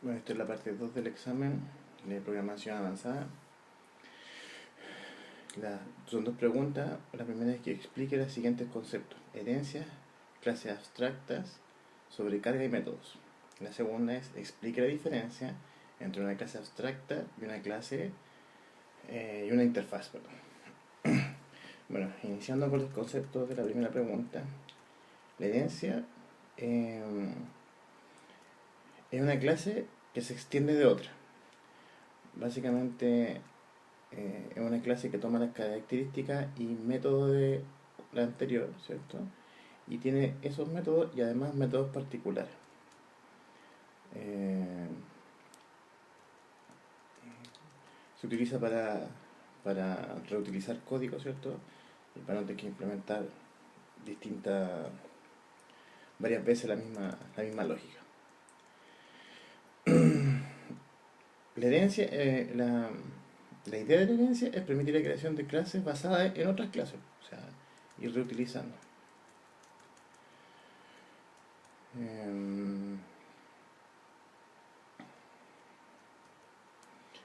Bueno, esta es la parte 2 del examen de programación avanzada. Son dos preguntas. La primera es que explique los siguientes conceptos: herencias, clases abstractas, sobrecarga y métodos. La segunda es explique la diferencia entre una clase abstracta y una clase y una interfaz. Bueno, iniciando con los conceptos de la primera pregunta. La herencia es una clase que se extiende de otra. Básicamente es una clase que toma las características y métodos de la anterior, ¿cierto? Y tiene esos métodos y además métodos particulares. Se utiliza para reutilizar código, ¿cierto? Y para no tener que implementar varias veces la misma lógica. La herencia, la idea de la herencia es permitir la creación de clases basadas en otras clases, o sea, ir reutilizando.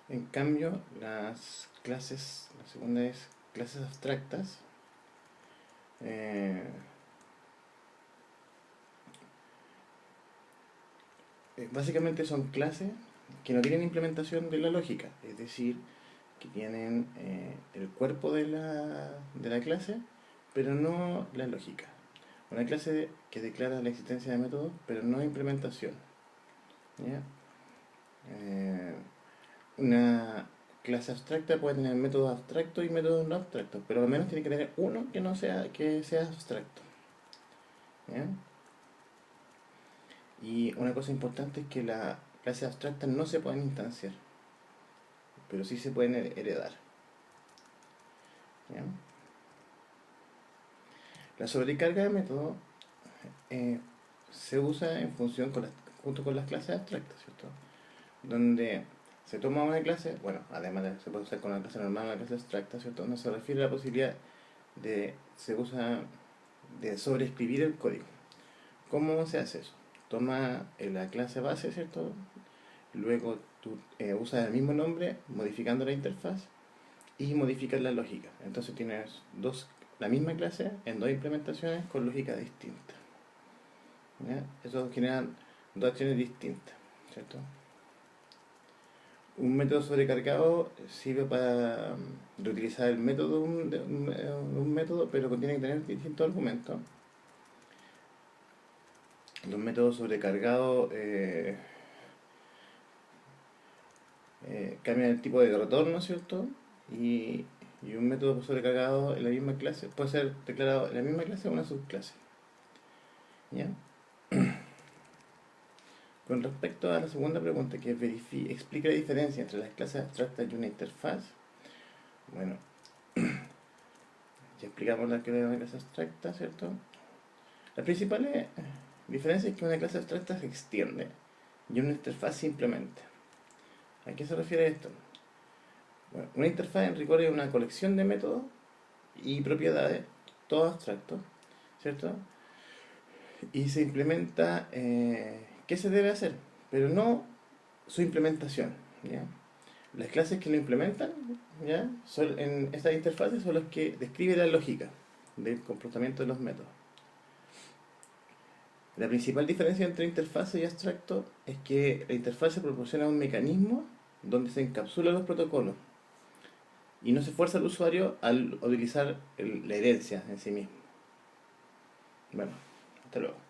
En cambio, la segunda es clases abstractas. Básicamente son clases que no tienen implementación de la lógica, es decir, que tienen el cuerpo de la clase, pero no la lógica. Una clase que declara la existencia de métodos, pero no implementación. ¿Ya? Una clase abstracta puede tener métodos abstractos y métodos no abstractos, pero al menos tiene que tener uno que sea abstracto. ¿Ya? Y una cosa importante es que las clases abstractas no se pueden instanciar, pero sí se pueden heredar. ¿Ya? La sobrecarga de método se usa en función junto con las clases abstractas, ¿cierto? Donde se toma una clase, bueno, además se puede usar con una clase normal, una clase abstracta, ¿cierto? Donde se refiere a la posibilidad se usa de sobreescribir el código. ¿Cómo se hace eso? Toma la clase base, ¿cierto? Luego tú usas el mismo nombre, modificando la interfaz y modificas la lógica. Entonces tienes la misma clase en dos implementaciones con lógica distinta. ¿Ya? Eso genera dos acciones distintas, ¿cierto? Un método sobrecargado sirve para reutilizar el método de un método, pero contiene que tener distintos argumentos. Los métodos sobrecargados cambian el tipo de retorno, ¿cierto? Y un método sobrecargado en la misma clase puede ser declarado en la misma clase o una subclase. ¿Ya? Con respecto a la segunda pregunta, que explica la diferencia entre las clases abstractas y una interfaz, bueno, ya explicamos la que era una clase abstracta, ¿cierto? Las principales diferencias es que una clase abstracta se extiende y una interfaz simplemente. ¿A qué se refiere esto? Bueno, una interfaz en rigor es una colección de métodos y propiedades, todo abstracto, ¿cierto? Y se implementa qué se debe hacer, pero no su implementación, ¿ya? Las clases que lo implementan, ¿ya? En estas interfaces son las que describen la lógica del comportamiento de los métodos. La principal diferencia entre interfase y abstracto es que la interfase proporciona un mecanismo donde se encapsulan los protocolos y no se fuerza al usuario al utilizar la herencia en sí mismo. Bueno, hasta luego.